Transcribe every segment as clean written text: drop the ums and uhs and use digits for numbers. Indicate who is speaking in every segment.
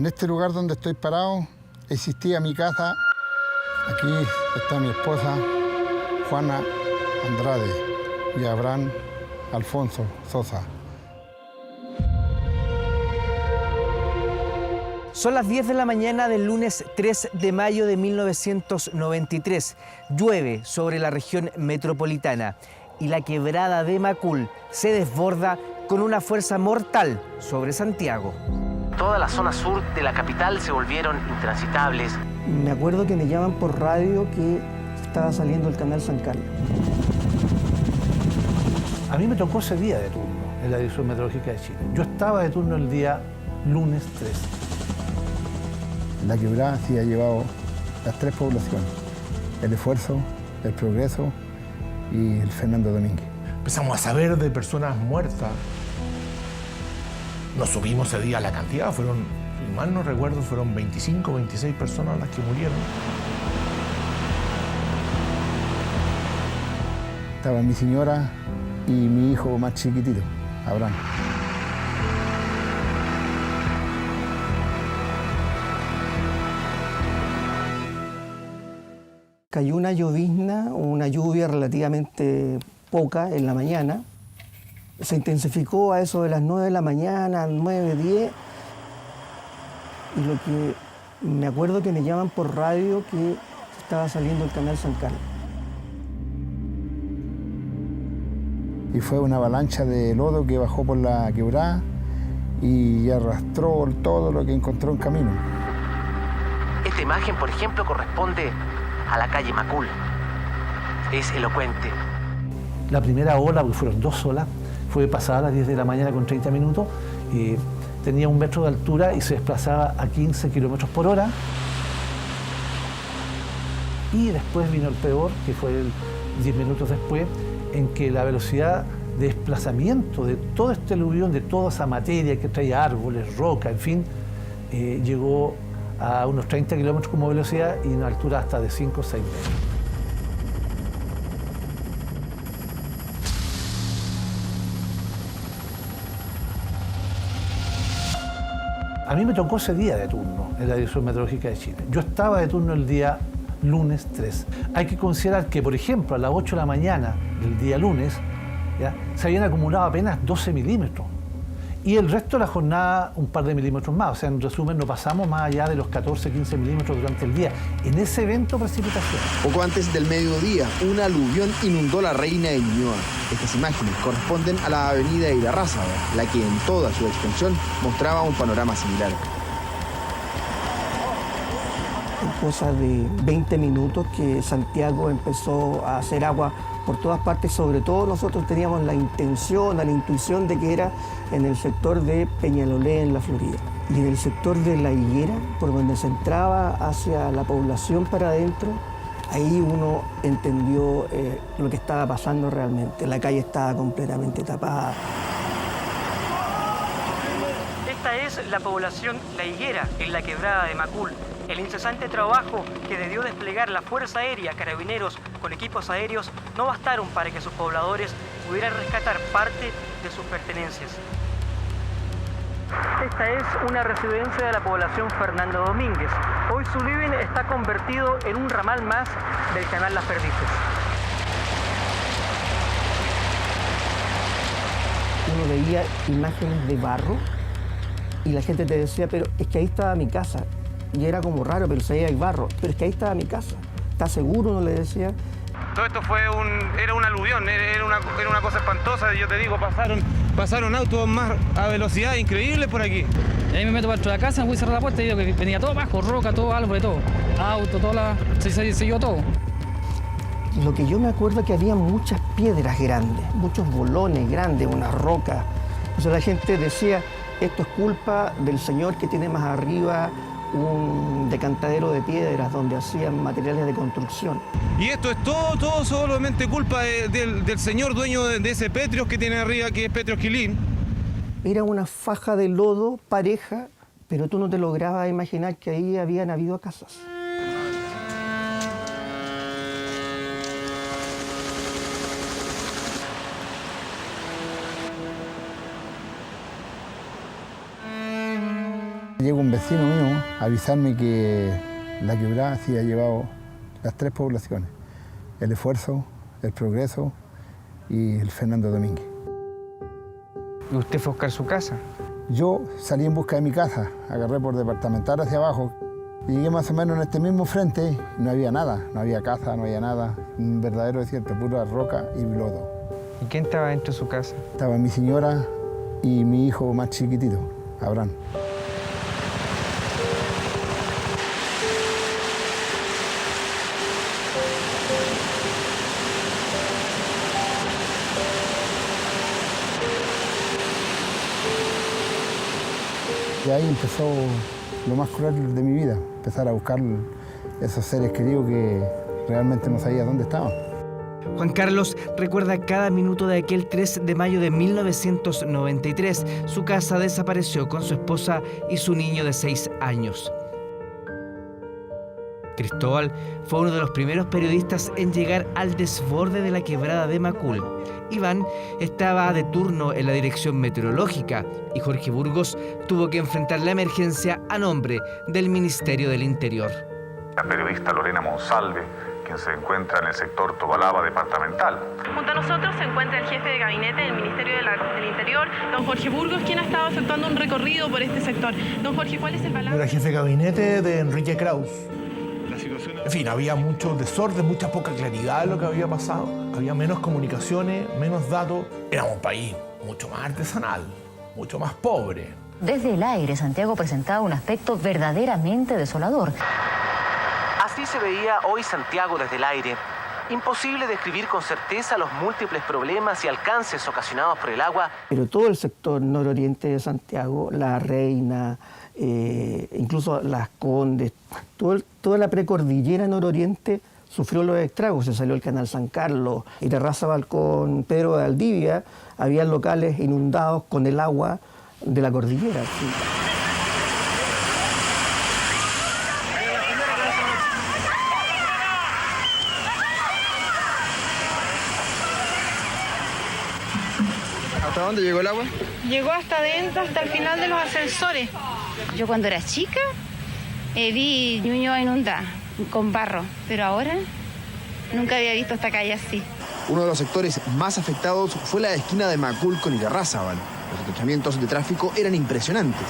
Speaker 1: En este lugar donde estoy parado existía mi casa. Aquí está mi esposa, Juana Andrade, y Abraham Alfonso Sosa.
Speaker 2: Son las 10 de la mañana del lunes 3 de mayo de 1993. Llueve sobre la región metropolitana y la quebrada de Macul se desborda con una fuerza mortal sobre Santiago. Toda la zona sur de la capital se volvieron intransitables.
Speaker 3: Me acuerdo que me llaman por radio que estaba saliendo el canal San Carlos.
Speaker 4: A mí me tocó ese día de turno en la Dirección Meteorológica de Chile. Yo estaba de turno el día lunes 3.
Speaker 1: La quebrada sí ha llevado las tres poblaciones: El Esfuerzo, El Progreso y el Fernando Domínguez.
Speaker 5: Empezamos a saber de personas muertas. No supimos ese día la cantidad, fueron, si mal no recuerdo, fueron 25 o 26 personas las que murieron.
Speaker 1: Estaba mi señora y mi hijo más chiquitito, Abraham.
Speaker 3: Cayó una llovizna, una lluvia relativamente poca en la mañana. Se intensificó a eso de las 9 de la mañana, 9, 10. Y lo que me acuerdo que me llaman por radio que estaba saliendo el canal San Carlos.
Speaker 1: Y fue una avalancha de lodo que bajó por la quebrada y arrastró todo lo que encontró en camino.
Speaker 2: Esta imagen, por ejemplo, corresponde a la calle Macul. Es elocuente.
Speaker 4: La primera ola, porque fueron 2 olas, fue pasada a las 10 de la mañana con 30 minutos. Tenía 1 metro de altura y se desplazaba a 15 kilómetros por hora. Y después vino el peor, que fue 10 minutos después, en que la velocidad de desplazamiento de todo este aluvión, de toda esa materia que traía árboles, roca, en fin, llegó a unos 30 kilómetros como velocidad y una altura hasta de 5 o 6 metros. A mí me tocó ese día de turno en la Dirección Meteorológica de Chile. Yo estaba de turno el día lunes 3. Hay que considerar que, por ejemplo, a las 8 de la mañana del día lunes, ¿ya?, se habían acumulado apenas 12 milímetros. Y el resto de la jornada un par de milímetros más. O sea, en resumen, no pasamos más allá de los 14, 15 milímetros durante el día. En ese evento, precipitación.
Speaker 6: Poco antes del mediodía, una aluvión inundó la Reina de Ñuñoa. Estas imágenes corresponden a la avenida Irarrázaval, la que en toda su extensión mostraba un panorama similar.
Speaker 3: En cosa de 20 minutos que Santiago empezó a hacer agua por todas partes. Sobre todo nosotros teníamos la intención, la intuición de que era en el sector de Peñalolén, en la Florida. Y en el sector de La Higuera, por donde se entraba hacia la población para adentro, ahí uno entendió lo que estaba pasando realmente. La calle estaba completamente tapada.
Speaker 7: Esta es la población La Higuera, en la quebrada de Macul. El incesante trabajo que debió desplegar la Fuerza Aérea, Carabineros, con equipos aéreos, no bastaron para que sus pobladores pudieran rescatar parte de sus pertenencias. Esta es una residencia de la población Fernando Domínguez. Hoy su living está convertido en un ramal más del canal Las Perdices.
Speaker 3: Uno veía imágenes de barro y la gente te decía, pero es que ahí estaba mi casa. Y era como raro, pero se veía el barro. Pero es que ahí estaba mi casa. ¿Estás seguro? Uno le decía.
Speaker 8: Todo esto era un aluvión, era una cosa espantosa. Yo te digo, pasaron autos más a velocidad increíble por aquí.
Speaker 9: Y ahí me meto para dentro de la casa, me voy a cerrar la puerta y digo que venía todo abajo, roca, todo, árboles, todo. Auto, se siguió todo.
Speaker 3: Lo que yo me acuerdo es que había muchas piedras grandes, muchos bolones grandes, unas rocas. O sea, la gente decía, esto es culpa del señor que tiene más arriba un decantadero de piedras donde hacían materiales de construcción.
Speaker 8: Y esto es todo solamente culpa del señor dueño de ese Petrios que tiene arriba, que es Petrios Quilín.
Speaker 3: Era una faja de lodo pareja, pero tú no te lograbas imaginar que ahí habían habido casas.
Speaker 1: Llega un vecino mío a avisarme que la quebrada se había llevado las 3 poblaciones, El Esfuerzo, El Progreso y el Fernando Domínguez.
Speaker 2: ¿Y usted fue a buscar su casa?
Speaker 1: Yo salí en busca de mi casa, agarré por departamental hacia abajo. Y llegué más o menos en este mismo frente y no había nada, no había casa, no había nada. Un verdadero desierto, pura roca y lodo.
Speaker 2: ¿Y quién estaba dentro de su casa?
Speaker 1: Estaba mi señora y mi hijo más chiquitito, Abraham. Y ahí empezó lo más cruel de mi vida, empezar a buscar esos seres queridos que realmente no sabía dónde estaban.
Speaker 2: Juan Carlos recuerda cada minuto de aquel 3 de mayo de 1993. Su casa desapareció con su esposa y su niño de 6 años. Cristóbal fue uno de los primeros periodistas en llegar al desborde de la quebrada de Macul. Iván estaba de turno en la dirección meteorológica y Jorge Burgos tuvo que enfrentar la emergencia a nombre del Ministerio del Interior.
Speaker 10: La periodista Lorena Monsalve, quien se encuentra en el sector Tobalaba departamental.
Speaker 11: Junto a nosotros se encuentra el jefe de gabinete del Ministerio del Interior, don Jorge Burgos, quien ha estado efectuando un recorrido por este sector. Don Jorge, ¿cuál es el balance?
Speaker 5: Era jefe de gabinete de Enrique Kraus. En fin, había mucho desorden, mucha poca claridad de lo que había pasado. Había menos comunicaciones, menos datos. Era un país mucho más artesanal, mucho más pobre.
Speaker 12: Desde el aire, Santiago presentaba un aspecto verdaderamente desolador.
Speaker 2: Así se veía hoy Santiago desde el aire. Imposible describir con certeza los múltiples problemas y alcances ocasionados por el agua.
Speaker 3: Pero todo el sector nororiente de Santiago, La Reina, incluso Las Condes, toda la precordillera nororiente sufrió los estragos. Se salió el canal San Carlos, y Irarrázaval con Pedro de Valdivia, había locales inundados con el agua de la cordillera. Sí.
Speaker 6: ¿Hasta dónde llegó el agua?
Speaker 11: Llegó hasta adentro, hasta el final de los ascensores.
Speaker 12: Yo cuando era chica vi Ñuñoa inundada con barro, pero ahora nunca había visto esta calle así.
Speaker 6: Uno de los sectores más afectados fue la esquina de Macul con Irarrázaval. Los atropellamientos de tráfico eran impresionantes.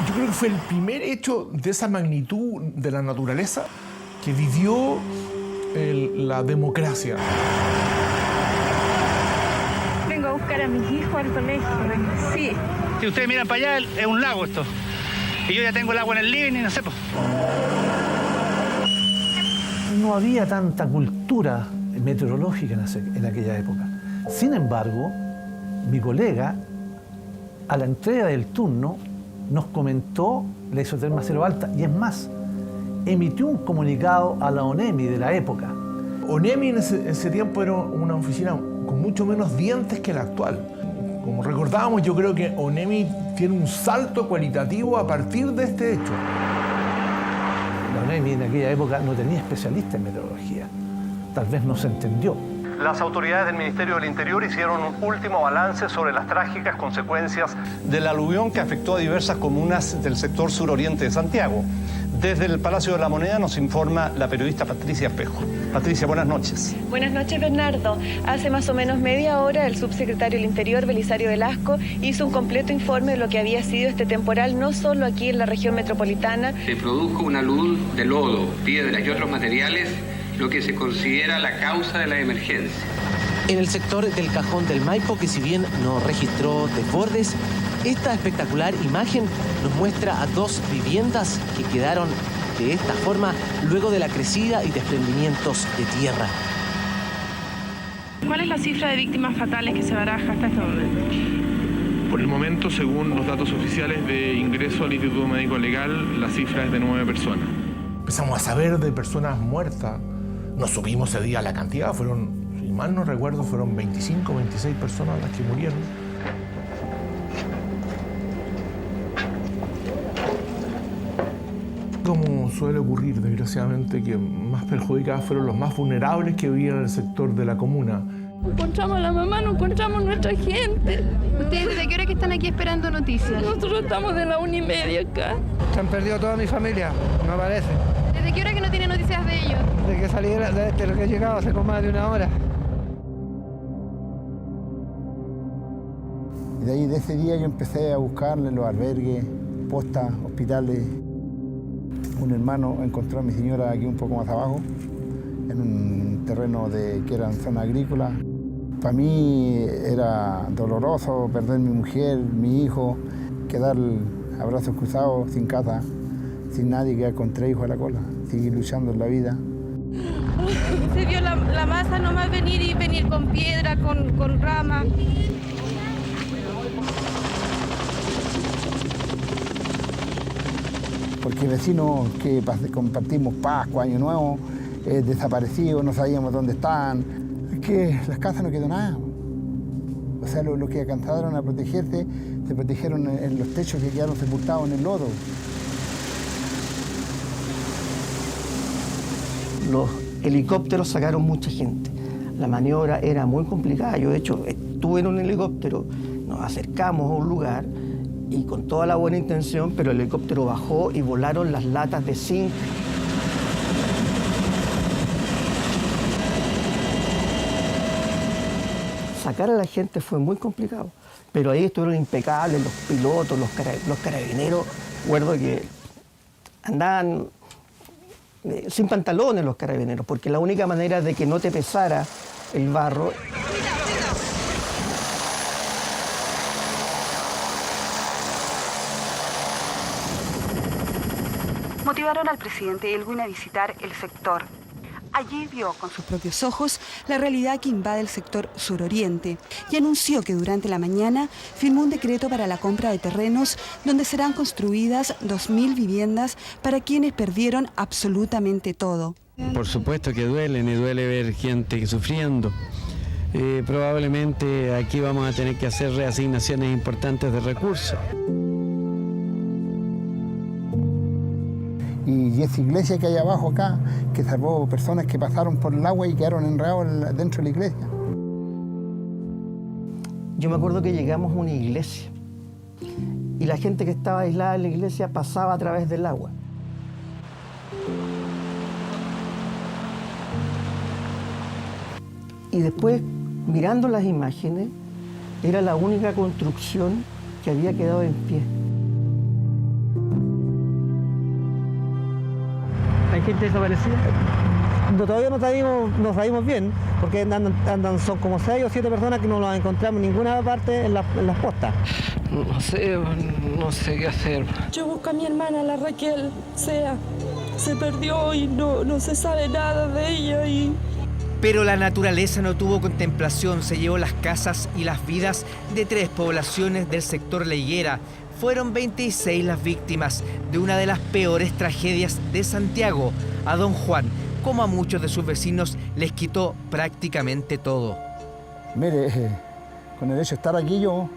Speaker 5: Yo creo que fue el primer hecho de esa magnitud de la naturaleza que vivió la democracia.
Speaker 11: Vengo a buscar a mis hijos al colegio. Sí.
Speaker 13: Si ustedes miran para allá, es un lago esto. Y yo ya tengo el agua en el living y no sé, pues.
Speaker 4: No había tanta cultura meteorológica en aquella época. Sin embargo, mi colega, a la entrega del turno, nos comentó la isoterma cero alta y es más, emitió un comunicado a la ONEMI de la época.
Speaker 5: ONEMI en ese tiempo era una oficina con mucho menos dientes que la actual. Como recordábamos, yo creo que ONEMI tiene un salto cualitativo a partir de este hecho.
Speaker 4: La ONEMI en aquella época no tenía especialistas en meteorología. Tal vez no se entendió.
Speaker 14: Las autoridades del Ministerio del Interior hicieron un último balance sobre las trágicas consecuencias del aluvión que afectó a diversas comunas del sector suroriente de Santiago. Desde el Palacio de la Moneda nos informa la periodista Patricia Espejo. Patricia, buenas noches.
Speaker 11: Buenas noches, Bernardo. Hace más o menos media hora el subsecretario del Interior, Belisario Velasco, hizo un completo informe de lo que había sido este temporal, no solo aquí en la región metropolitana.
Speaker 15: Se produjo una luz de lodo, piedras y otros materiales, lo que se considera la causa de la emergencia.
Speaker 16: En el sector del Cajón del Maipo, que si bien no registró desbordes, esta espectacular imagen nos muestra a 2 viviendas que quedaron de esta forma luego de la crecida y desprendimientos de tierra.
Speaker 11: ¿Cuál es la cifra de víctimas fatales que se baraja hasta este momento?
Speaker 8: Por el momento, según los datos oficiales de ingreso al Instituto Médico Legal, la cifra es de 9 personas.
Speaker 5: Empezamos a saber de personas muertas. No supimos ese día la cantidad, si mal no recuerdo, fueron 25 o 26 personas las que murieron. Como suele ocurrir, desgraciadamente, que más perjudicados fueron los más vulnerables que vivían en el sector de la comuna.
Speaker 17: Encontramos a la mamá, no encontramos a nuestra gente.
Speaker 12: ¿Ustedes desde qué hora que están aquí esperando noticias?
Speaker 17: Nosotros estamos de la 1:30 acá.
Speaker 18: Se han perdido toda mi familia, no aparece.
Speaker 12: ¿Desde qué hora que no tiene noticias de ellos?
Speaker 18: De que saliera, de lo que he llegado hace como más de una hora.
Speaker 1: Y de ahí, de ese día, yo empecé a buscarle los albergues, postas, hospitales. Un hermano encontró a mi señora aquí un poco más abajo, en un terreno que era en zona agrícola. Para mí era doloroso perder mi mujer, mi hijo, quedar a brazos cruzados, sin casa, sin nadie, quedar con 3 hijos a la cola, seguir luchando en la vida.
Speaker 17: Se vio la masa nomás venir con piedra, con rama.
Speaker 1: Porque vecinos que compartimos Pascua, Año Nuevo, desaparecidos, no sabíamos dónde estaban. Es que las casas no quedó nada. O sea, los que alcanzaron a protegerse, se protegieron en los techos que quedaron sepultados en el lodo.
Speaker 3: Los helicópteros sacaron mucha gente. La maniobra era muy complicada. Yo, de hecho, estuve en un helicóptero, nos acercamos a un lugar y con toda la buena intención, pero el helicóptero bajó y volaron las latas de zinc. Sacar a la gente fue muy complicado, pero ahí estuvieron impecables los pilotos, los carabineros. Recuerdo que andaban sin pantalones los carabineros, porque la única manera de que no te pesara el barro.
Speaker 19: Motivaron al presidente Elwin a visitar el sector. Allí vio con sus propios ojos la realidad que invade el sector suroriente y anunció que durante la mañana firmó un decreto para la compra de terrenos donde serán construidas 2.000 viviendas para quienes perdieron absolutamente todo.
Speaker 20: Por supuesto que duelen y duele ver gente sufriendo. Probablemente aquí vamos a tener que hacer reasignaciones importantes de recursos.
Speaker 1: Y esa iglesia que hay abajo acá, que salvó personas que pasaron por el agua y quedaron enredados dentro de la iglesia.
Speaker 3: Yo me acuerdo que llegamos a una iglesia y la gente que estaba aislada en la iglesia pasaba a través del agua. Y después, mirando las imágenes, era la única construcción que había quedado en pie.
Speaker 18: ¿Hay gente desaparecida? Todavía no sabemos bien, porque son como 6 o 7 personas que no las encontramos en ninguna parte en las postas.
Speaker 20: No sé qué hacer.
Speaker 17: Yo busco a mi hermana, la Raquel, se perdió y no se sabe nada de ella.
Speaker 2: Pero la naturaleza no tuvo contemplación, se llevó las casas y las vidas de 3 poblaciones del sector La Higuera. Fueron 26 las víctimas de una de las peores tragedias de Santiago. A don Juan, como a muchos de sus vecinos, les quitó prácticamente todo.
Speaker 1: Mire, con el hecho de estar aquí yo,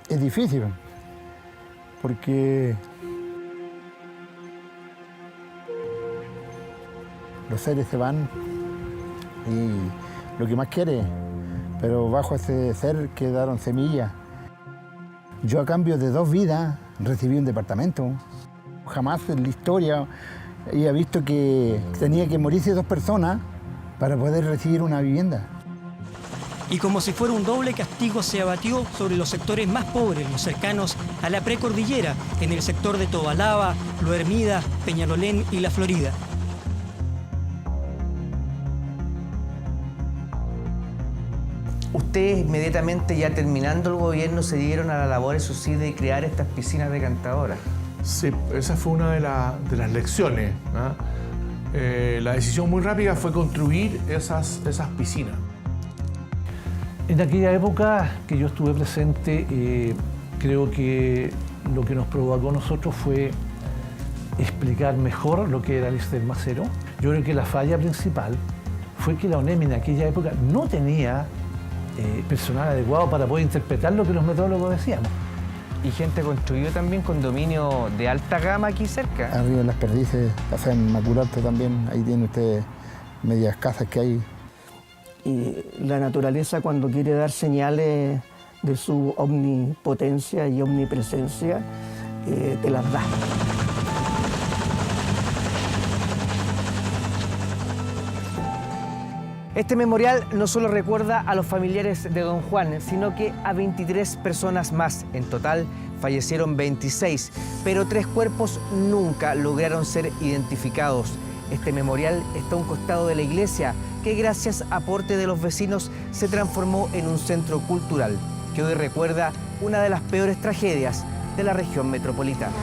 Speaker 1: es difícil, porque los seres se van y lo que más quiere, pero bajo ese ser quedaron semillas. Yo a cambio de 2 vidas recibí un departamento. Jamás en la historia había visto que tenía que morirse 2 personas para poder recibir una vivienda.
Speaker 7: Y como si fuera un doble castigo se abatió sobre los sectores más pobres, los cercanos a la precordillera, en el sector de Tobalaba, Lo Hermida, Peñalolén y La Florida.
Speaker 2: Ustedes inmediatamente, ya terminando el gobierno, se dieron a la labor, eso sí, de crear estas piscinas decantadoras.
Speaker 5: Sí, esa fue una de las lecciones, ¿no? La decisión muy rápida fue construir esas piscinas.
Speaker 4: En aquella época que yo estuve presente, creo que lo que nos provocó a nosotros fue explicar mejor lo que era el sistema cero. Yo creo que la falla principal fue que la ONEMI en aquella época no tenía personal adecuado para poder interpretar lo que los meteorólogos decíamos.
Speaker 2: Y gente construyó también condominio de alta gama aquí cerca.
Speaker 1: Arriba en Las Perdices, café en Macularto también, ahí tiene usted medias casas que hay.
Speaker 3: Y la naturaleza, cuando quiere dar señales de su omnipotencia y omnipresencia, te las da.
Speaker 2: Este memorial no solo recuerda a los familiares de don Juan, sino que a 23 personas más. En total fallecieron 26, pero 3 cuerpos nunca lograron ser identificados. Este memorial está a un costado de la iglesia, que gracias a aporte de los vecinos se transformó en un centro cultural, que hoy recuerda una de las peores tragedias de la región metropolitana.